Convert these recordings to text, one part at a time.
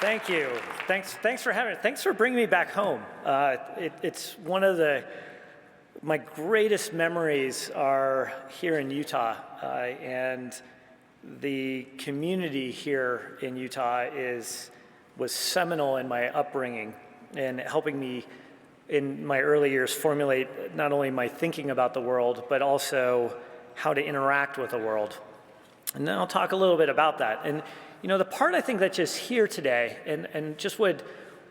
Thank you. Thanks for having me. Thanks for bringing me back home. It's one of my greatest memories are here in Utah, and the community here in Utah was seminal in my upbringing and helping me in my early years formulate not only my thinking about the world, but also how to interact with the world. And then I'll talk a little bit about that. And you know, the part I think that's just here today and just would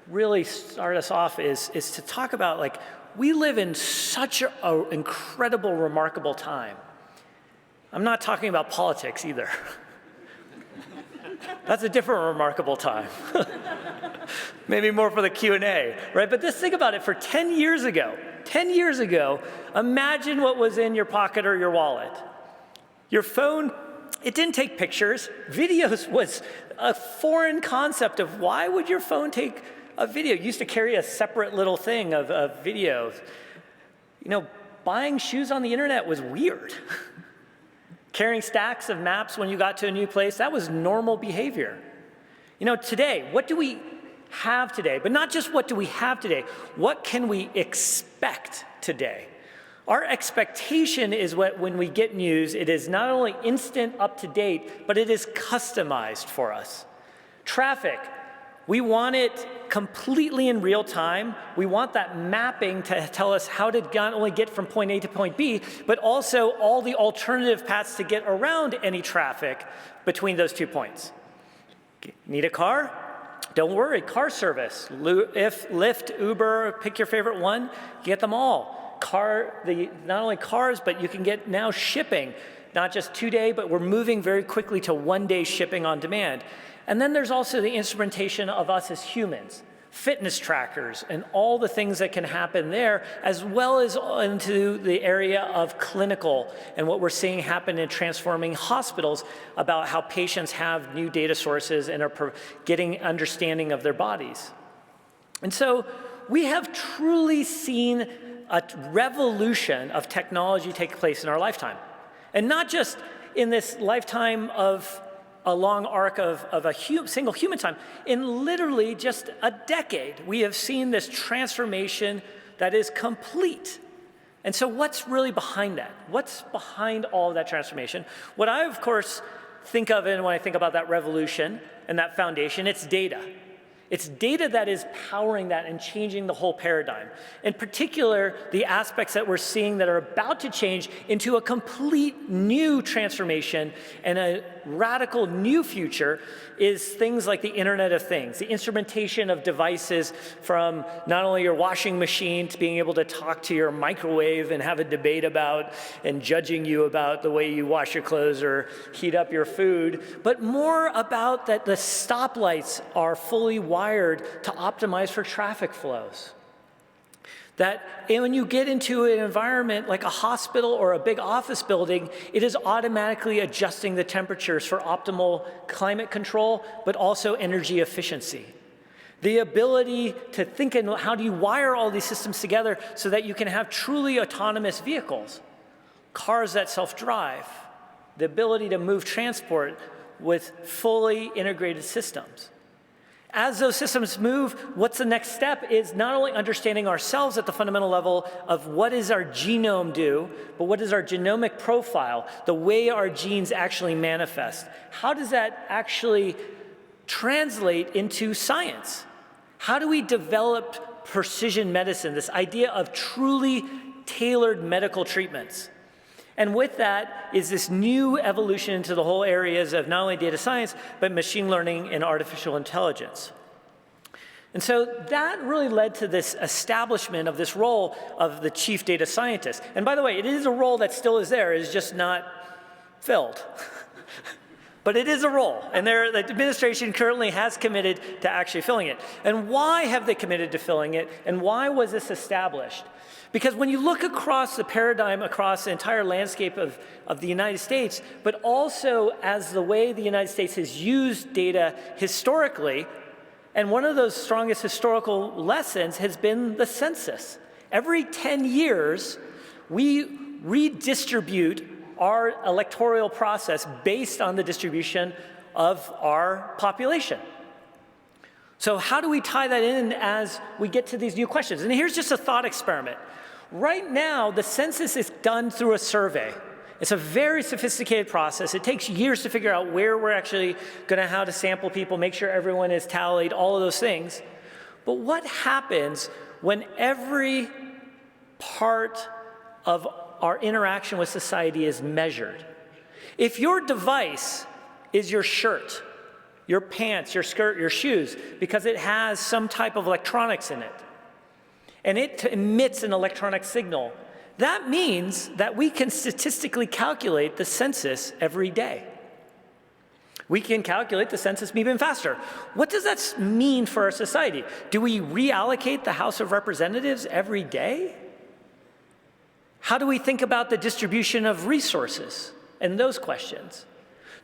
really start us off is to talk about, like, we live in such an incredible, remarkable time. I'm not talking about politics either. That's a different remarkable time. Maybe more for the Q&A, right? But just think about it, for 10 years ago, imagine what was in your pocket or your wallet. Your phone, it didn't take pictures. Videos was a foreign concept of why would your phone take a video? You used to carry a separate little thing of videos. You know, buying shoes on the internet was weird. Carrying stacks of maps when you got to a new place, that was normal behavior. You know, today, what do we have today? But not just what do we have today, what can we expect today? Our expectation is when we get news, it is not only instant, up to date, but it is customized for us. Traffic, we want it completely in real time. We want that mapping to tell us how to not only get from point A to point B, but also all the alternative paths to get around any traffic between those 2 points. Need a car? Don't worry, car service. If Lyft, Uber, pick your favorite one, get them all. Not only cars, but you can get now shipping, not just 2-day, but we're moving very quickly to 1-day shipping on demand. And then there's also the instrumentation of us as humans, fitness trackers, and all the things that can happen there, as well as into the area of clinical and what we're seeing happen in transforming hospitals about how patients have new data sources and are getting understanding of their bodies. And so we have truly seen a revolution of technology take place in our lifetime. And not just in this lifetime of a long arc of a single human time. In literally just a decade, we have seen this transformation that is complete. And so what's really behind that? What's behind all of that transformation? What I, of course, think of when I think about that revolution and that foundation, it's data. It's data that is powering that and changing the whole paradigm. In particular, the aspects that we're seeing that are about to change into a complete new transformation and a radical new future is things like the Internet of Things, the instrumentation of devices from not only your washing machine to being able to talk to your microwave and have a debate about and judging you about the way you wash your clothes or heat up your food, but more about that the stoplights are fully wired to optimize for traffic flows. That when you get into an environment like a hospital or a big office building, it is automatically adjusting the temperatures for optimal climate control, but also energy efficiency. The ability to think in how do you wire all these systems together so that you can have truly autonomous vehicles, cars that self-drive, the ability to move transport with fully integrated systems. As those systems move, what's the next step is not only understanding ourselves at the fundamental level of what does our genome do, but what is our genomic profile, the way our genes actually manifest. How does that actually translate into science? How do we develop precision medicine, this idea of truly tailored medical treatments? And with that is this new evolution into the whole areas of not only data science, but machine learning and artificial intelligence. And so that really led to this establishment of this role of the chief data scientist. And by the way, it is a role that still is there, it is just not filled. But it is a role, and the administration currently has committed to actually filling it. And why have they committed to filling it, and why was this established? Because when you look across the paradigm, across the entire landscape of the United States, but also as the way the United States has used data historically, and one of those strongest historical lessons has been the census. Every 10 years, we redistribute our electoral process based on the distribution of our population. So how do we tie that in as we get to these new questions? And here's just a thought experiment. Right now, the census is done through a survey. It's a very sophisticated process. It takes years to figure out where we're actually going to how to sample people, make sure everyone is tallied, all of those things. But what happens when every part of our interaction with society is measured? If your device is your shirt, your pants, your skirt, your shoes, because it has some type of electronics in it, and it emits an electronic signal, that means that we can statistically calculate the census every day. We can calculate the census even faster. What does that mean for our society? Do we reallocate the House of Representatives every day? How do we think about the distribution of resources and those questions?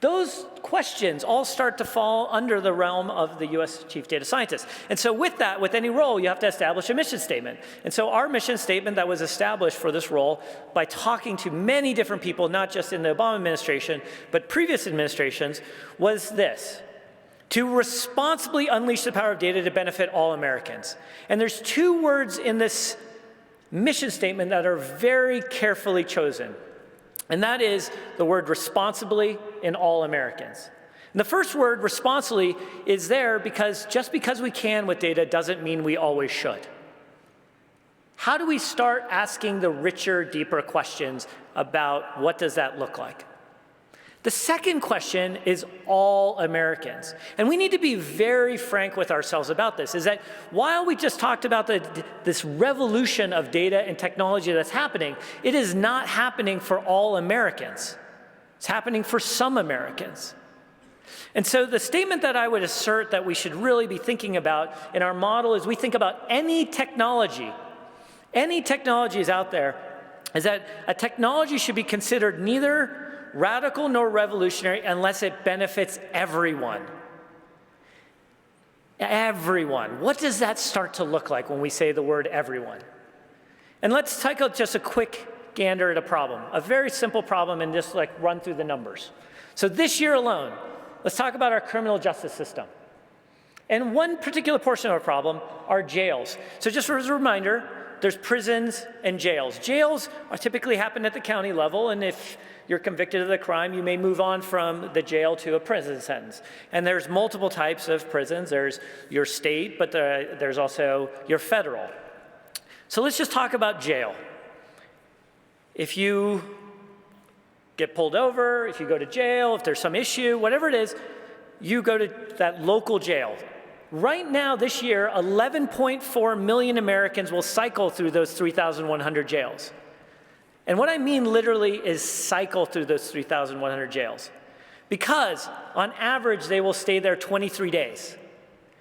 Those questions all start to fall under the realm of the U.S. Chief Data Scientist. And so with that, with any role, you have to establish a mission statement. And so our mission statement that was established for this role by talking to many different people, not just in the Obama administration, but previous administrations, was this: to responsibly unleash the power of data to benefit all Americans. And there's two words in this mission statement that are very carefully chosen. And that is the word responsibly in all Americans. And the first word, responsibly, is there because just because we can with data doesn't mean we always should. How do we start asking the richer, deeper questions about what does that look like? The second question is all Americans. And we need to be very frank with ourselves about this, is that while we just talked about this revolution of data and technology that's happening, it is not happening for all Americans. It's happening for some Americans. And so the statement that I would assert that we should really be thinking about in our model is we think about any technology is out there, is that a technology should be considered neither radical nor revolutionary unless it benefits everyone. Everyone. What does that start to look like when we say the word everyone? And let's take just a quick gander at a problem, a very simple problem, and just like run through the numbers. So this year alone, let's talk about our criminal justice system. And one particular portion of our problem are jails. So just as a reminder, there's prisons and jails. Jails are typically happen at the county level, and if you're convicted of the crime, you may move on from the jail to a prison sentence. And there's multiple types of prisons. There's your state, but there's also your federal. So let's just talk about jail. If you get pulled over, if you go to jail, if there's some issue, whatever it is, you go to that local jail. Right now, this year, 11.4 million Americans will cycle through those 3,100 jails. And what I mean literally is cycle through those 3,100 jails. Because on average, they will stay there 23 days.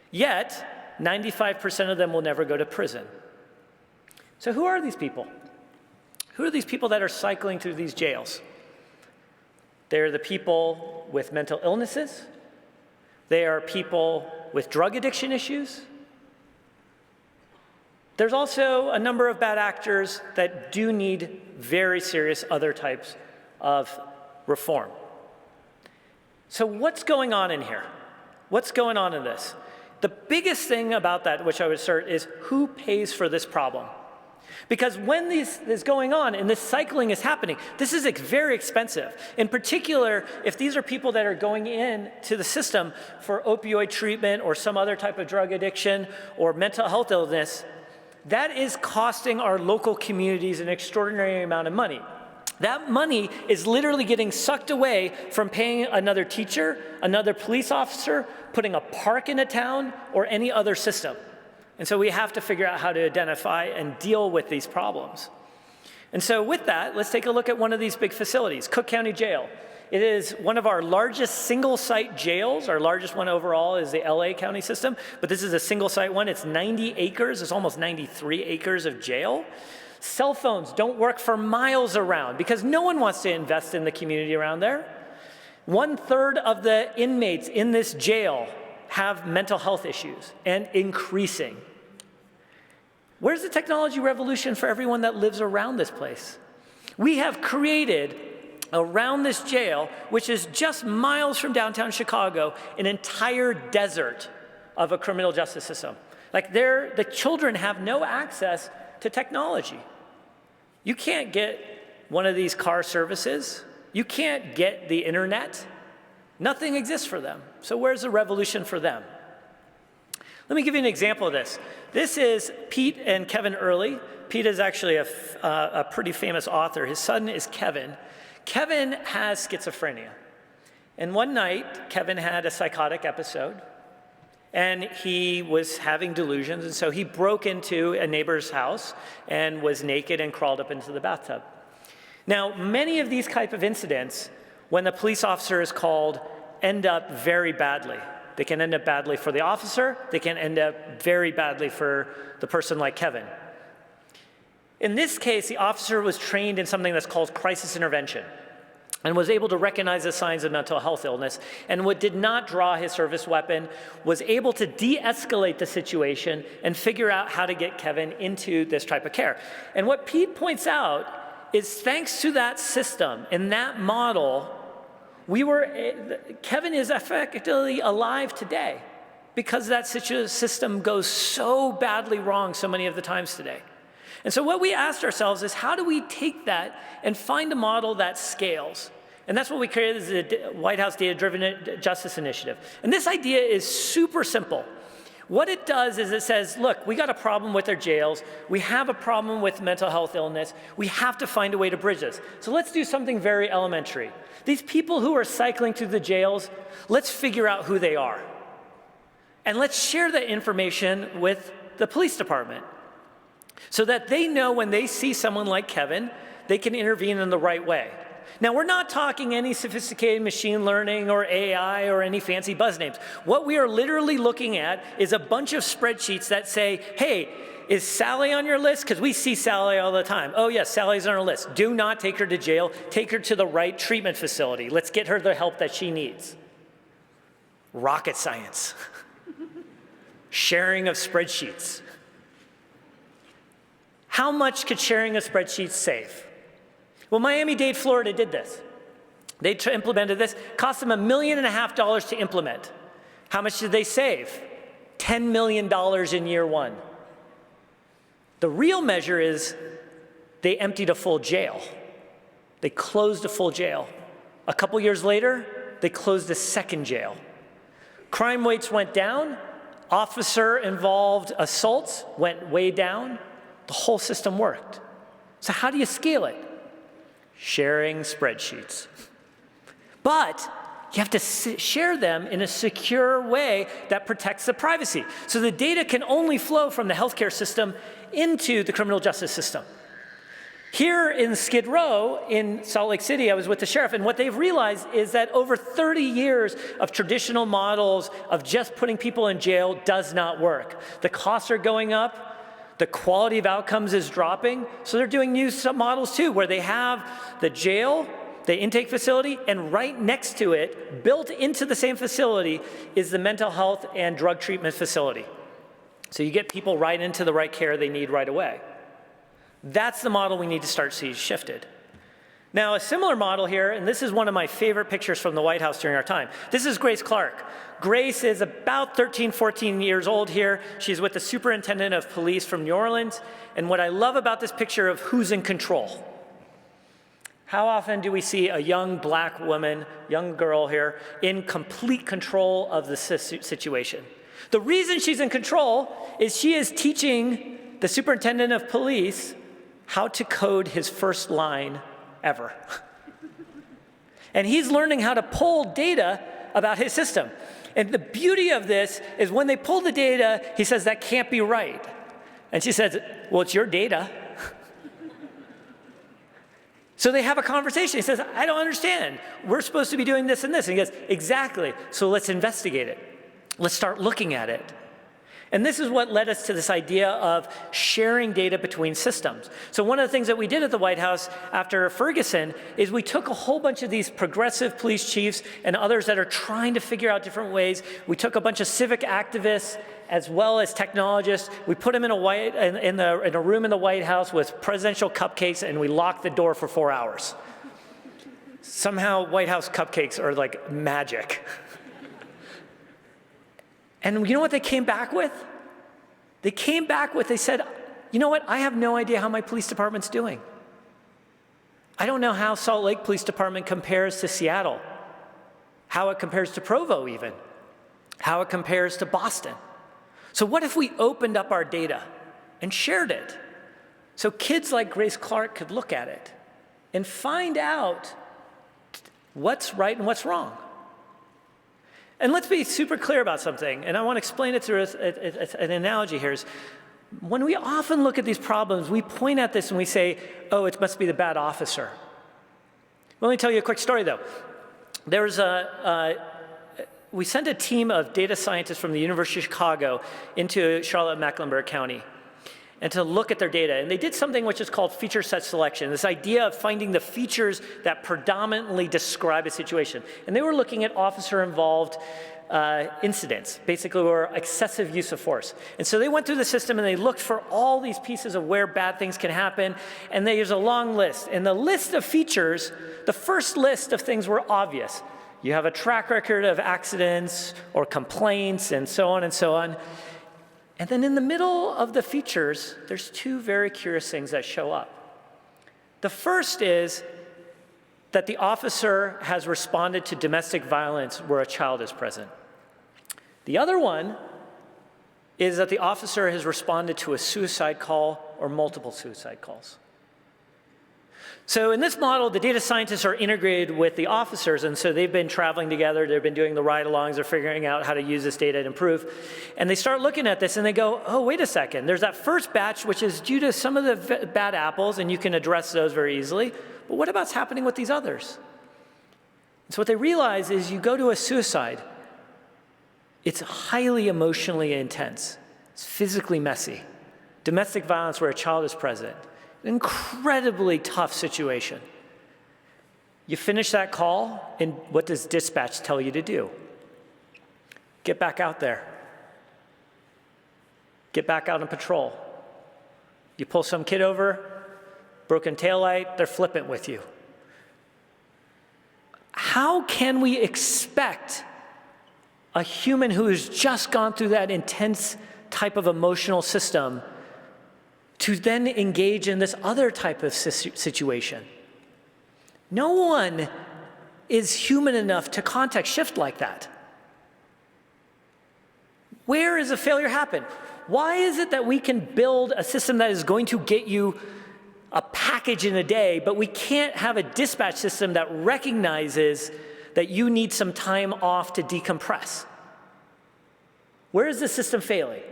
Yet, 95% of them will never go to prison. So who are these people? Who are these people that are cycling through these jails? They're the people with mental illnesses. They are people with drug addiction issues. There's also a number of bad actors that do need very serious other types of reform. So what's going on in here? What's going on in this? The biggest thing about that, which I would assert, is who pays for this problem? Because when this is going on and this cycling is happening, this is very expensive. In particular, if these are people that are going into the system for opioid treatment or some other type of drug addiction or mental health illness, that is costing our local communities an extraordinary amount of money. That money is literally getting sucked away from paying another teacher, another police officer, putting a park in a town, or any other system. And so we have to figure out how to identify and deal with these problems. And so with that, let's take a look at one of these big facilities, Cook County Jail. It is one of our largest single-site jails. Our largest one overall is the LA County system, but this is a single-site one. It's 90 acres. It's almost 93 acres of jail. Cell phones don't work for miles around because no one wants to invest in the community around there. 1/3 of the inmates in this jail have mental health issues, and increasing. Where's the technology revolution for everyone that lives around this place? We have created around this jail, which is just miles from downtown Chicago, an entire desert of a criminal justice system. Like the children have no access to technology. You can't get one of these car services. You can't get the internet. Nothing exists for them. So where's the revolution for them? Let me give you an example of this. This is Pete and Kevin Early. Pete is actually a pretty famous author. His son is Kevin. Kevin has schizophrenia. And one night, Kevin had a psychotic episode, and he was having delusions, and so he broke into a neighbor's house and was naked and crawled up into the bathtub. Now, many of these type of incidents, when the police officer is called, end up very badly. They can end up badly for the officer. They can end up very badly for the person like Kevin. In this case, the officer was trained in something that's called crisis intervention and was able to recognize the signs of mental health illness, and what did not draw his service weapon, was able to de-escalate the situation and figure out how to get Kevin into this type of care. And what Pete points out is thanks to that system and that model, Kevin is effectively alive today because that system goes so badly wrong so many of the times today. And so what we asked ourselves is, how do we take that and find a model that scales? And that's what we created as the White House Data-Driven Justice Initiative. And this idea is super simple. What it does is it says, look, we got a problem with our jails. We have a problem with mental health illness. We have to find a way to bridge this. So let's do something very elementary. These people who are cycling through the jails, let's figure out who they are. And let's share that information with the police department so that they know when they see someone like Kevin, they can intervene in the right way. Now, we're not talking any sophisticated machine learning or AI or any fancy buzz names. What we are literally looking at is a bunch of spreadsheets that say, hey, is Sally on your list? Because we see Sally all the time. Oh, yes, Sally's on our list. Do not take her to jail. Take her to the right treatment facility. Let's get her the help that she needs. Rocket science. Sharing of spreadsheets. How much could sharing of spreadsheets save? Well, Miami-Dade, Florida did this. They implemented this. Cost them $1.5 million to implement. How much did they save? $10 million in year one. The real measure is they emptied a full jail. They closed a full jail. A couple years later, they closed a second jail. Crime rates went down. Officer-involved assaults went way down. The whole system worked. So how do you scale it? Sharing spreadsheets. But you have to share them in a secure way that protects the privacy. So the data can only flow from the healthcare system into the criminal justice system. Here in Skid Row in Salt Lake City, I was with the sheriff, and what they've realized is that over 30 years of traditional models of just putting people in jail does not work. The costs are going up. The quality of outcomes is dropping, so they're doing new models too, where they have the jail, the intake facility, and right next to it, built into the same facility, is the mental health and drug treatment facility. So you get people right into the right care they need right away. That's the model we need to start seeing shifted. Now, a similar model here, and this is one of my favorite pictures from the White House during our time. This is Grace Clark. Grace is about 13, 14 years old here. She's with the superintendent of police from New Orleans. And what I love about this picture of who's in control. How often do we see a young black woman, young girl here, in complete control of the situation? The reason she's in control is she is teaching the superintendent of police how to code his first line ever. And he's learning how to pull data about his system. And the beauty of this is when they pull the data, he says, that can't be right. And she says, well, it's your data. So they have a conversation. He says, I don't understand. We're supposed to be doing this and this. And he goes, exactly. So let's investigate it. Let's start looking at it. And this is what led us to this idea of sharing data between systems. So one of the things that we did at the White House after Ferguson is we took a whole bunch of these progressive police chiefs and others that are trying to figure out different ways. We took a bunch of civic activists as well as technologists. We put them in a room in the White House with presidential cupcakes, and we locked the door for 4 hours. Somehow White House cupcakes are like magic. And you know what they came back with? They said, you know what, I have no idea how my police department's doing. I don't know how Salt Lake Police Department compares to Seattle, how it compares to Provo even, how it compares to Boston. So what if we opened up our data and shared it so kids like Grace Clark could look at it and find out what's right and what's wrong? And let's be super clear about something, and I want to explain it through an analogy here. Is when we often look at these problems, we point at this and we say, oh, it must be the bad officer. Well, let me tell you a quick story, though. We sent a team of data scientists from the University of Chicago into Charlotte-Mecklenburg County and to look at their data. And they did something which is called feature set selection, this idea of finding the features that predominantly describe a situation. And they were looking at officer-involved incidents, basically, or excessive use of force. And so they went through the system and they looked for all these pieces of where bad things can happen, and there's a long list. And the list of features, the first list of things were obvious. You have a track record of accidents or complaints and so on and so on. And then in the middle of the features, there's two very curious things that show up. The first is that the officer has responded to domestic violence where a child is present. The other one is that the officer has responded to a suicide call or multiple suicide calls. So in this model, the data scientists are integrated with the officers, and so they've been traveling together, they've been doing the ride-alongs, they're figuring out how to use this data to improve. And they start looking at this and they go, oh, wait a second, there's that first batch which is due to some of the bad apples, and you can address those very easily, but what about's happening with these others? So what they realize is you go to a suicide, it's highly emotionally intense, it's physically messy. Domestic violence where a child is present. Incredibly tough situation. You finish that call, and what does dispatch tell you to do? Get back out there. Get back out on patrol. You pull some kid over, broken taillight, they're flippant with you. How can we expect a human who has just gone through that intense type of emotional system to then engage in this other type of situation? No one is human enough to context shift like that. Where is a failure happen? Why is it that we can build a system that is going to get you a package in a day, but we can't have a dispatch system that recognizes that you need some time off to decompress? Where is the system failing?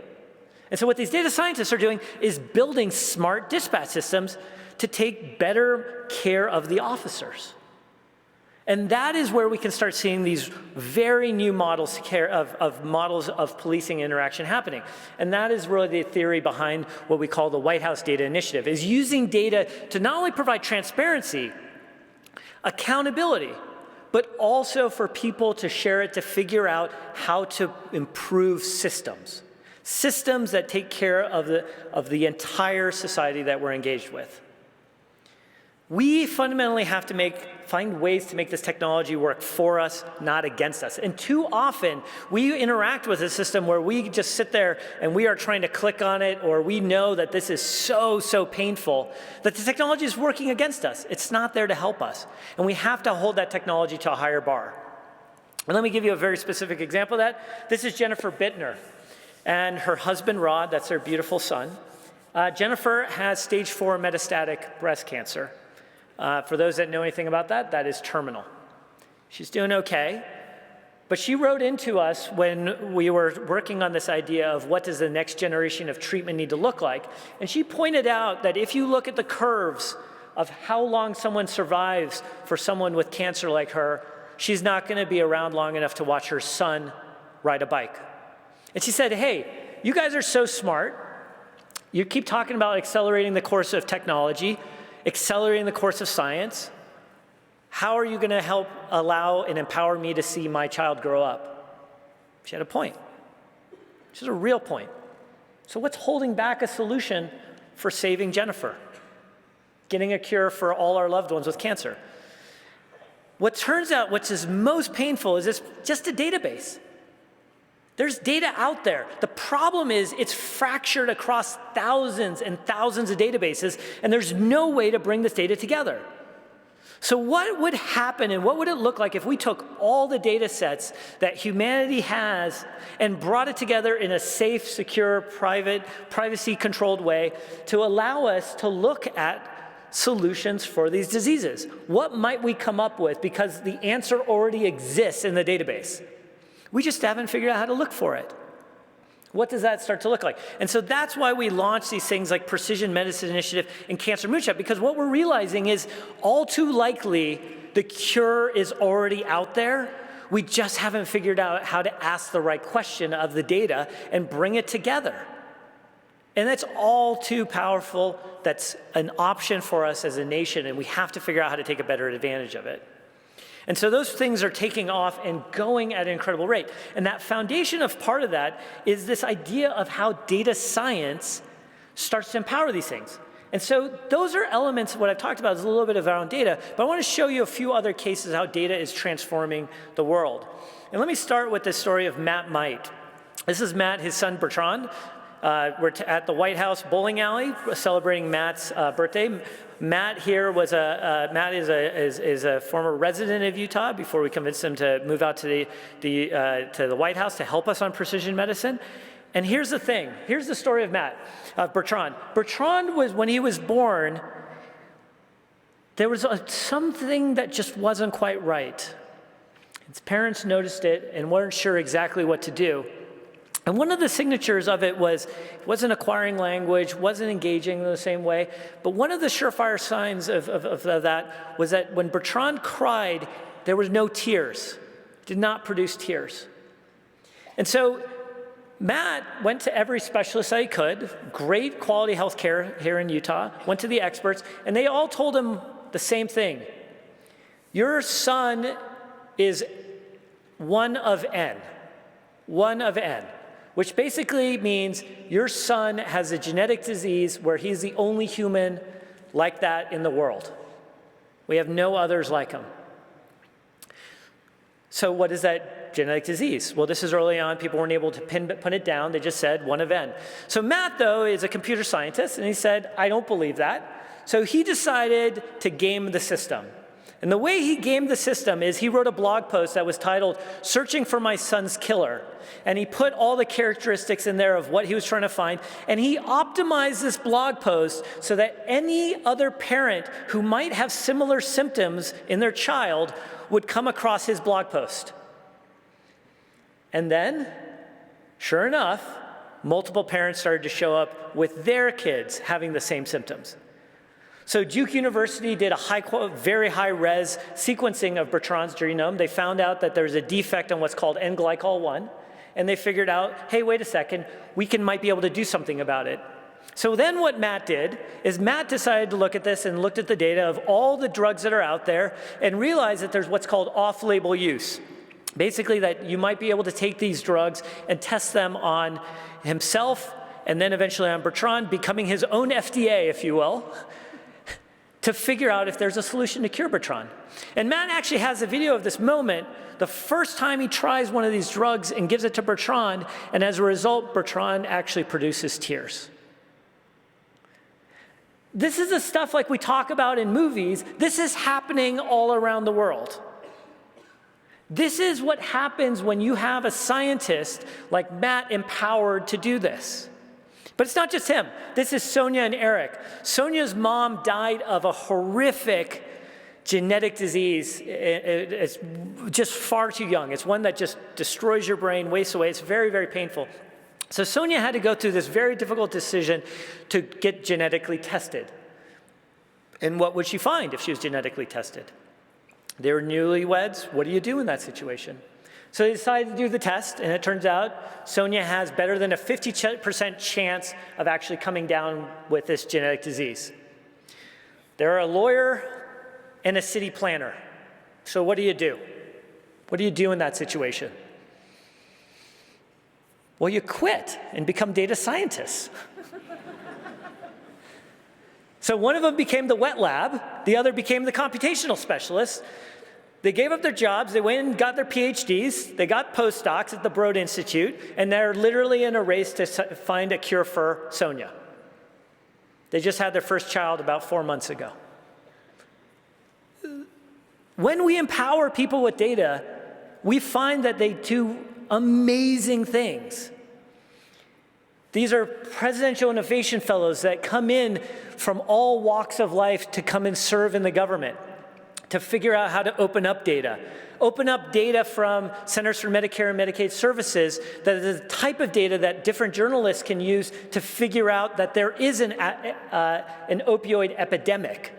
And so what these data scientists are doing is building smart dispatch systems to take better care of the officers. And that is where we can start seeing these very new models of policing interaction happening. And that is really the theory behind what we call the White House Data Initiative, is using data to not only provide transparency, accountability, but also for people to share it to figure out how to improve systems. Systems that take care of the entire society that we're engaged with. We fundamentally have to find ways to make this technology work for us, not against us. And too often, we interact with a system where we just sit there and we are trying to click on it, or we know that this is so painful that the technology is working against us. It's not there to help us. And we have to hold that technology to a higher bar. And let me give you a very specific example of that. This is Jennifer Bittner and her husband, Rod. That's their beautiful son. Jennifer has stage 4 metastatic breast cancer. For those that know anything about that, that is terminal. She's doing okay, but she wrote into us when we were working on this idea of what does the next generation of treatment need to look like, and she pointed out that if you look at the curves of how long someone survives for someone with cancer like her, she's not going to be around long enough to watch her son ride a bike. And she said, hey, you guys are so smart. You keep talking about accelerating the course of technology, accelerating the course of science. How are you going to help allow and empower me to see my child grow up? She had a point. She has a real point. So what's holding back a solution for saving Jennifer? Getting a cure for all our loved ones with cancer. What turns out, what's is most painful is it's just a database. There's data out there. The problem is it's fractured across thousands and thousands of databases, and there's no way to bring this data together. So what would happen and what would it look like if we took all the data sets that humanity has and brought it together in a safe, secure, privacy-controlled way to allow us to look at solutions for these diseases? What might we come up with because the answer already exists in the database? We just haven't figured out how to look for it. What does that start to look like? And so that's why we launched these things like Precision Medicine Initiative and Cancer Moonshot, because what we're realizing is all too likely the cure is already out there. We just haven't figured out how to ask the right question of the data and bring it together. And that's all too powerful. That's an option for us as a nation, and we have to figure out how to take a better advantage of it. And so those things are taking off and going at an incredible rate. And that foundation of part of that is this idea of how data science starts to empower these things. And so those are elements of what I've talked about is a little bit around data, but I want to show you a few other cases how data is transforming the world. And let me start with the story of Matt Might. This is Matt, his son Bertrand. We're at the White House bowling alley celebrating Matt's birthday. Matt here was Matt is a former resident of Utah before we convinced him to move out to the White House to help us on precision medicine. And here's the thing. Here's the story of Bertrand. Bertrand was, when he was born, there was something that just wasn't quite right. His parents noticed it and weren't sure exactly what to do. And one of the signatures of it wasn't acquiring language, wasn't engaging in the same way, but one of the surefire signs of that was that when Bertrand cried, there was no tears, did not produce tears. And so Matt went to every specialist that he could, great quality health care here in Utah, went to the experts, and they all told him the same thing. Your son is one of N, which basically means your son has a genetic disease where he's the only human like that in the world. We have no others like him. So what is that genetic disease? Well, this is early on. People weren't able to pin it down. They just said one of N. So Matt, though, is a computer scientist, and he said, I don't believe that. So he decided to game the system. And the way he gamed the system is he wrote a blog post that was titled, Searching for My Son's Killer. And he put all the characteristics in there of what he was trying to find. And he optimized this blog post so that any other parent who might have similar symptoms in their child would come across his blog post. And then, sure enough, multiple parents started to show up with their kids having the same symptoms. So Duke University did a very high-res sequencing of Bertrand's genome. They found out that there's a defect on what's called N-glycol-1, and they figured out, hey, wait a second, we might be able to do something about it. So then what Matt did is Matt decided to look at this and looked at the data of all the drugs that are out there and realized that there's what's called off-label use. Basically that you might be able to take these drugs and test them on himself and then eventually on Bertrand, becoming his own FDA, if you will, to figure out if there's a solution to cure Bertrand. And Matt actually has a video of this moment, the first time he tries one of these drugs and gives it to Bertrand, and as a result, Bertrand actually produces tears. This is the stuff like we talk about in movies. This is happening all around the world. This is what happens when you have a scientist like Matt empowered to do this. But it's not just him. This is Sonia and Eric. Sonia's mom died of a horrific genetic disease. It's just far too young. It's one that just destroys your brain, wastes away. It's very, very painful. So Sonia had to go through this very difficult decision to get genetically tested. And what would she find if she was genetically tested? They were newlyweds. What do you do in that situation? So they decided to do the test, and it turns out Sonia has better than a 50% chance of actually coming down with this genetic disease. They're a lawyer and a city planner. So what do you do? What do you do in that situation? Well, you quit and become data scientists. So one of them became the wet lab, the other became the computational specialist. They gave up their jobs, they went and got their PhDs, they got postdocs at the Broad Institute, and they're literally in a race to find a cure for Sonia. They just had their first child about 4 months ago. When we empower people with data, we find that they do amazing things. These are presidential innovation fellows that come in from all walks of life to come and serve in the government, to figure out how to open up data. Open up data from Centers for Medicare and Medicaid Services, that is the type of data that different journalists can use to figure out that there is an opioid epidemic.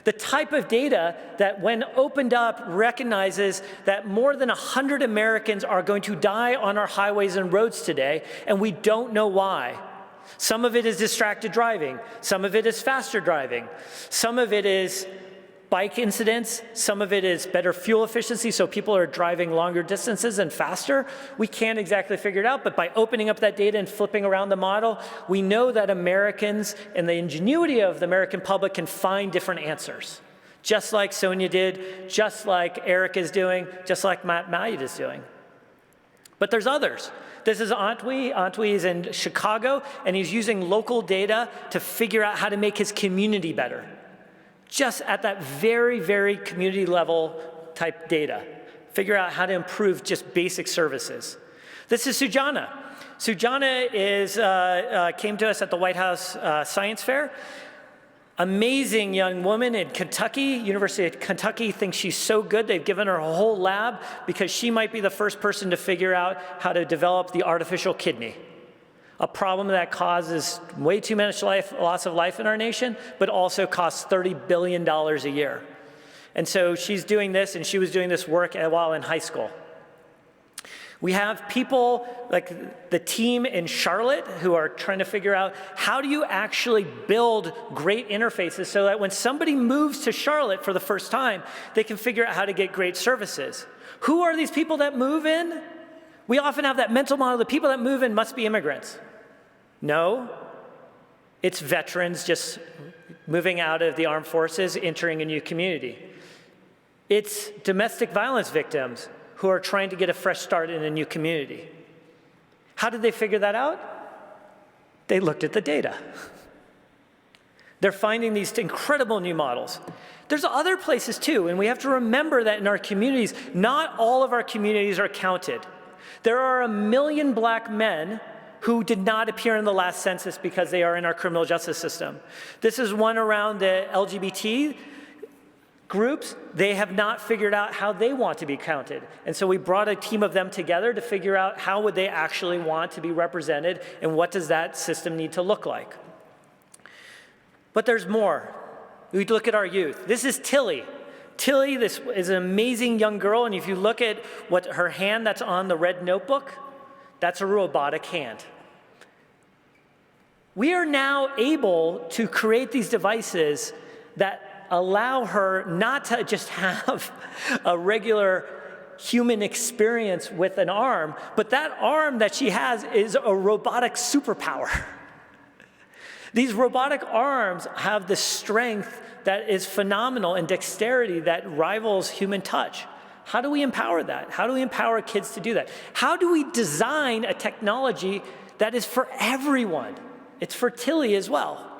The type of data that, when opened up, recognizes that more than 100 Americans are going to die on our highways and roads today, and we don't know why. Some of it is distracted driving. Some of it is faster driving. Some of it is bike incidents. Some of it is better fuel efficiency, so people are driving longer distances and faster. We can't exactly figure it out, but by opening up that data and flipping around the model, we know that Americans and the ingenuity of the American public can find different answers, just like Sonia did, just like Eric is doing, just like Matt Malyad is doing. But there's others. This is Antwi. Antwi is in Chicago, and he's using local data to figure out how to make his community better. Just at that very, very community level type data. Figure out how to improve just basic services. This is Sujana. Sujana came to us at the White House Science Fair. Amazing young woman in Kentucky. University of Kentucky thinks she's so good they've given her a whole lab because she might be the first person to figure out how to develop the artificial kidney. A problem that causes way too much loss of life in our nation, but also costs $30 billion a year. And so she's doing this, and she was doing this work while in high school. We have people like the team in Charlotte who are trying to figure out how do you actually build great interfaces so that when somebody moves to Charlotte for the first time, they can figure out how to get great services. Who are these people that move in? We often have that mental model, the people that move in must be immigrants. No, it's veterans just moving out of the armed forces, entering a new community. It's domestic violence victims who are trying to get a fresh start in a new community. How did they figure that out? They looked at the data. They're finding these incredible new models. There's other places too, and we have to remember that in our communities, not all of our communities are counted. There are 1 million black men who did not appear in the last census because they are in our criminal justice system. This is one around the LGBT groups. They have not figured out how they want to be counted. And so we brought a team of them together to figure out how would they actually want to be represented and what does that system need to look like. But there's more. We look at our youth. This is Tilly. Tilly, this is an amazing young girl, and if you look at what her hand that's on the red notebook, that's a robotic hand. We are now able to create these devices that allow her not to just have a regular human experience with an arm, but that arm that she has is a robotic superpower. These robotic arms have the strength that is phenomenal and dexterity that rivals human touch. How do we empower that? How do we empower kids to do that? How do we design a technology that is for everyone? It's for Tilly as well.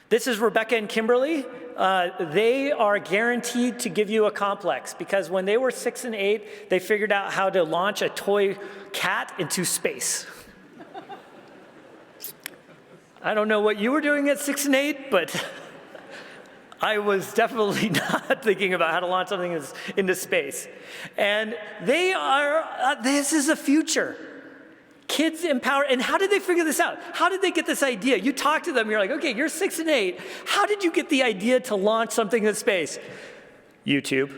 This is Rebecca and Kimberly. They are guaranteed to give you a complex because when they were 6 and 8, they figured out how to launch a toy cat into space. I don't know what you were doing at 6 and 8, but I was definitely not thinking about how to launch something into space. And they are, this is the future. Kids empower, and how did they figure this out? How did they get this idea? You talk to them, you're like, okay, you're 6 and 8. How did you get the idea to launch something in space? YouTube.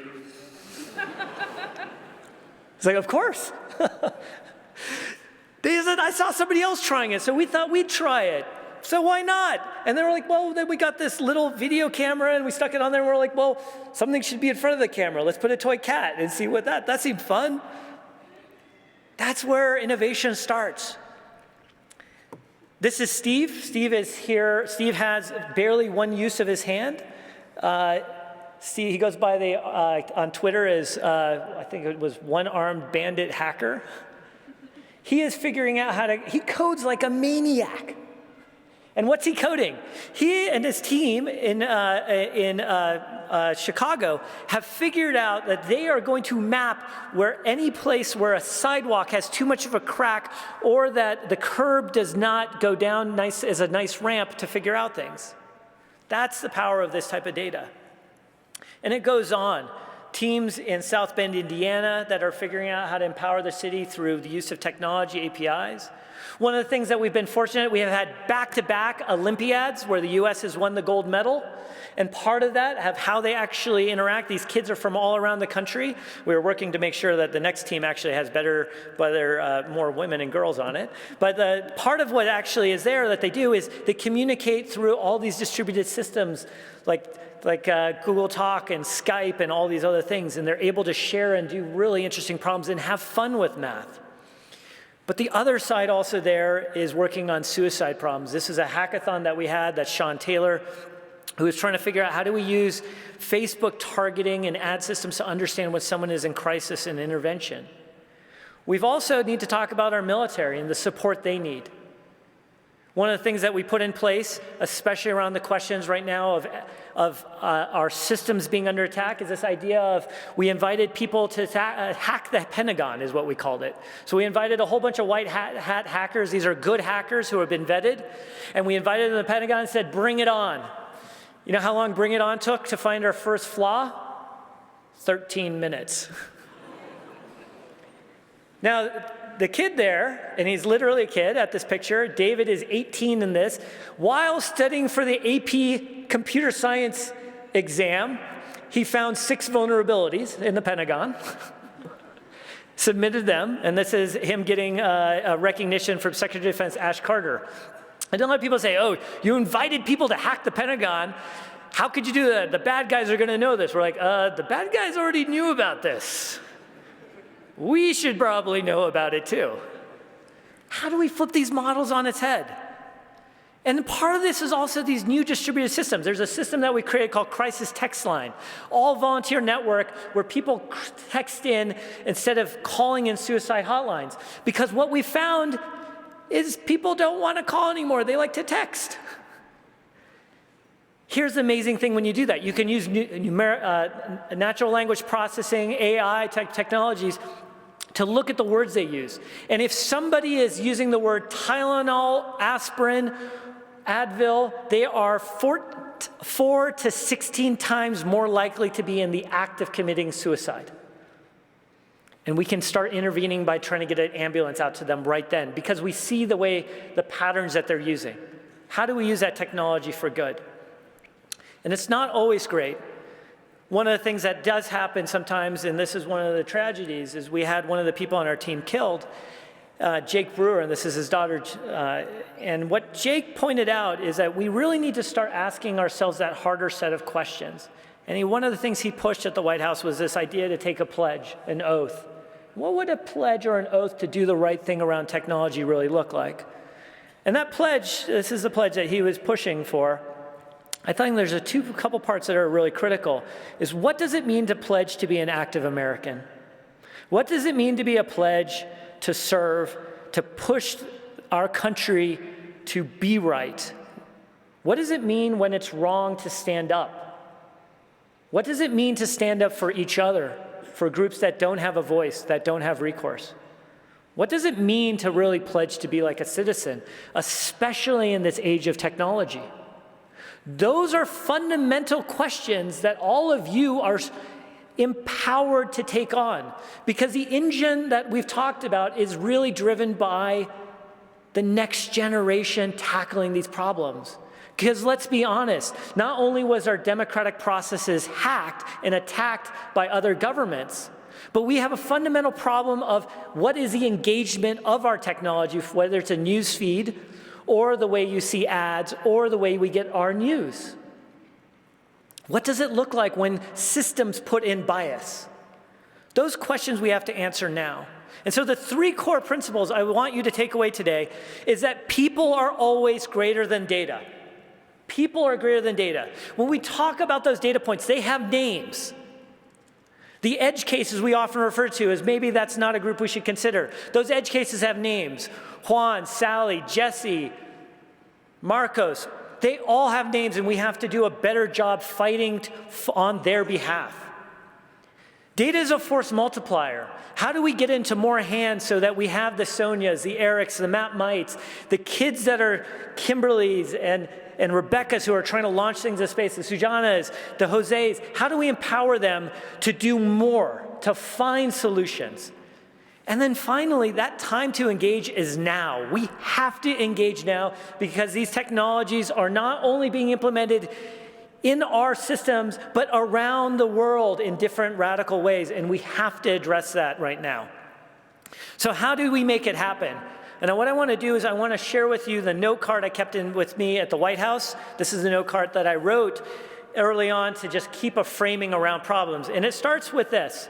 It's like, of course. They said, I saw somebody else trying it, so we thought we'd try it. So why not? And they were like, well, then we got this little video camera and we stuck it on there and we're like, well, something should be in front of the camera. Let's put a toy cat and see what that seemed fun. That's where innovation starts. This is Steve. Steve is here. Steve has barely one use of his hand. he goes by on Twitter as, I think it was one-armed bandit hacker. He is figuring out he codes like a maniac. And what's he coding? He and his team in Chicago have figured out that they are going to map where any place where a sidewalk has too much of a crack or that the curb does not go down nice as a nice ramp to figure out things. That's the power of this type of data. And it goes on. Teams in South Bend, Indiana that are figuring out how to empower the city through the use of technology, APIs. One of the things that we've been fortunate, we have had back-to-back Olympiads where the US has won the gold medal. And part of that have how they actually interact. These kids are from all around the country. We're working to make sure that the next team actually has more women and girls on it. But part of what actually is there that they do is they communicate through all these distributed systems like Google Talk and Skype and all these other things, and they're able to share and do really interesting problems and have fun with math. But the other side also there is working on suicide problems. This is a hackathon that we had, that's Sean Taylor, who is trying to figure out how do we use Facebook targeting and ad systems to understand when someone is in crisis and intervention. We've also need to talk about our military and the support they need. One of the things that we put in place, especially around the questions right now of our systems being under attack, is this idea of we invited people to hack the Pentagon, is what we called it. So we invited a whole bunch of white hat hackers. These are good hackers who have been vetted. And we invited them to the Pentagon and said, bring it on. You know how long Bring It On took to find our first flaw? 13 minutes. Now, the kid there, and he's literally a kid at this picture, David is 18 in this, while studying for the AP computer science exam, he found 6 vulnerabilities in the Pentagon, submitted them, and this is him getting a recognition from Secretary of Defense Ash Carter. I don't let people say, oh, you invited people to hack the Pentagon. How could you do that? The bad guys are going to know this. We're like, the bad guys already knew about this. We should probably know about it too. How do we flip these models on its head? And part of this is also these new distributed systems. There's a system that we created called Crisis Text Line, all volunteer network where people text in instead of calling in suicide hotlines. Because what we found is people don't want to call anymore. They like to text. Here's the amazing thing when you do that. You can use natural language processing, AI technologies to look at the words they use. And if somebody is using the word Tylenol, aspirin, Advil, they are 4 to 16 times more likely to be in the act of committing suicide. And we can start intervening by trying to get an ambulance out to them right then because we see the patterns that they're using. How do we use that technology for good? And it's not always great. One of the things that does happen sometimes, and this is one of the tragedies, is we had one of the people on our team killed, Jake Brewer, and this is his daughter. And what Jake pointed out is that we really need to start asking ourselves that harder set of questions. And one of the things he pushed at the White House was this idea to take a pledge, an oath. What would a pledge or an oath to do the right thing around technology really look like? And that pledge, this is the pledge that he was pushing for. I think there's a couple parts that are really critical, is what does it mean to pledge to be an active American? What does it mean to be a pledge to serve, to push our country to be right? What does it mean when it's wrong to stand up? What does it mean to stand up for each other, for groups that don't have a voice, that don't have recourse? What does it mean to really pledge to be like a citizen, especially in this age of technology? Those are fundamental questions that all of you are empowered to take on, because the engine that we've talked about is really driven by the next generation tackling these problems. Because let's be honest, not only was our democratic processes hacked and attacked by other governments, but we have a fundamental problem of what is the engagement of our technology, whether it's a news feed or the way you see ads or the way we get our news. What does it look like when systems put in bias? Those questions we have to answer now. And so the 3 core principles I want you to take away today is that people are always greater than data. People are greater than data. When we talk about those data points, they have names. The edge cases we often refer to as maybe that's not a group we should consider. Those edge cases have names. Juan, Sally, Jesse, Marcos, they all have names, and we have to do a better job fighting on their behalf. Data is a force multiplier. How do we get into more hands so that we have the Sonias, the Erics, the Matt Mites, the kids that are Kimberlys and Rebecca's who are trying to launch things in space, the Sujanas, the Jose's? How do we empower them to do more, to find solutions? And then finally, that time to engage is now. We have to engage now because these technologies are not only being implemented in our systems, but around the world in different radical ways, and we have to address that right now. So how do we make it happen? And what I want to do is I want to share with you the note card I kept with me at the White House. This is the note card that I wrote early on to just keep a framing around problems. And it starts with this: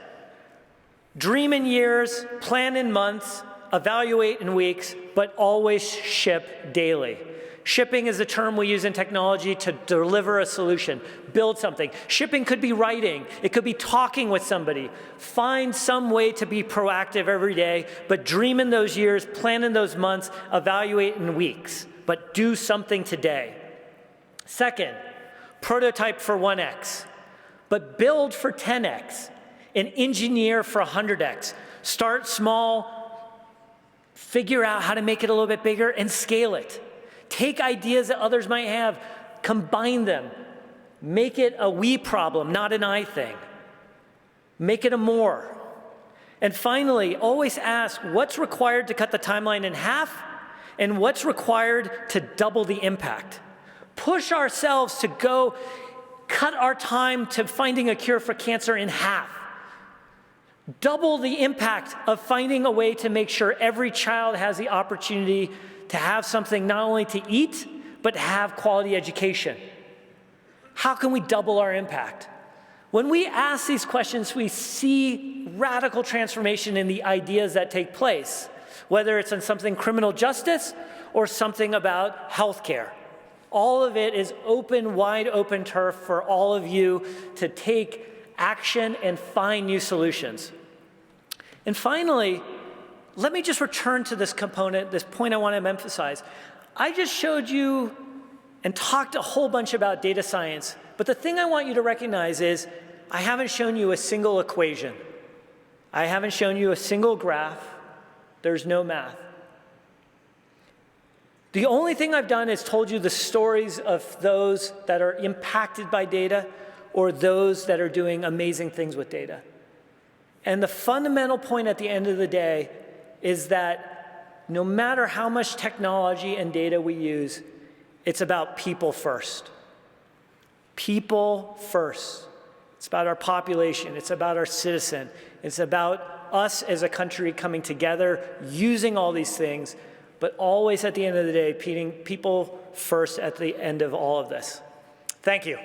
dream in years, plan in months, evaluate in weeks, but always ship daily. Shipping is a term we use in technology to deliver a solution, build something. Shipping could be writing. It could be talking with somebody. Find some way to be proactive every day, but dream in those years, plan in those months, evaluate in weeks, but do something today. Second, prototype for 1x, but build for 10x and engineer for 100x. Start small, figure out how to make it a little bit bigger, and scale it. Take ideas that others might have, combine them. Make it a we problem, not an I thing. Make it a more. And finally, always ask what's required to cut the timeline in half and what's required to double the impact. Push ourselves to go cut our time to finding a cure for cancer in half. Double the impact of finding a way to make sure every child has the opportunity to have something not only to eat, but have quality education. How can we double our impact? When we ask these questions, we see radical transformation in the ideas that take place, whether it's in something criminal justice or something about healthcare. All of it is open, wide open turf for all of you to take action and find new solutions. And finally, let me just return to this component, this point I want to emphasize. I just showed you and talked a whole bunch about data science, but the thing I want you to recognize is I haven't shown you a single equation. I haven't shown you a single graph. There's no math. The only thing I've done is told you the stories of those that are impacted by data or those that are doing amazing things with data. And the fundamental point at the end of the day is that no matter how much technology and data we use, it's about people first. People first. It's about our population. It's about our citizen. It's about us as a country coming together, using all these things, but always at the end of the day, putting people first at the end of all of this. Thank you.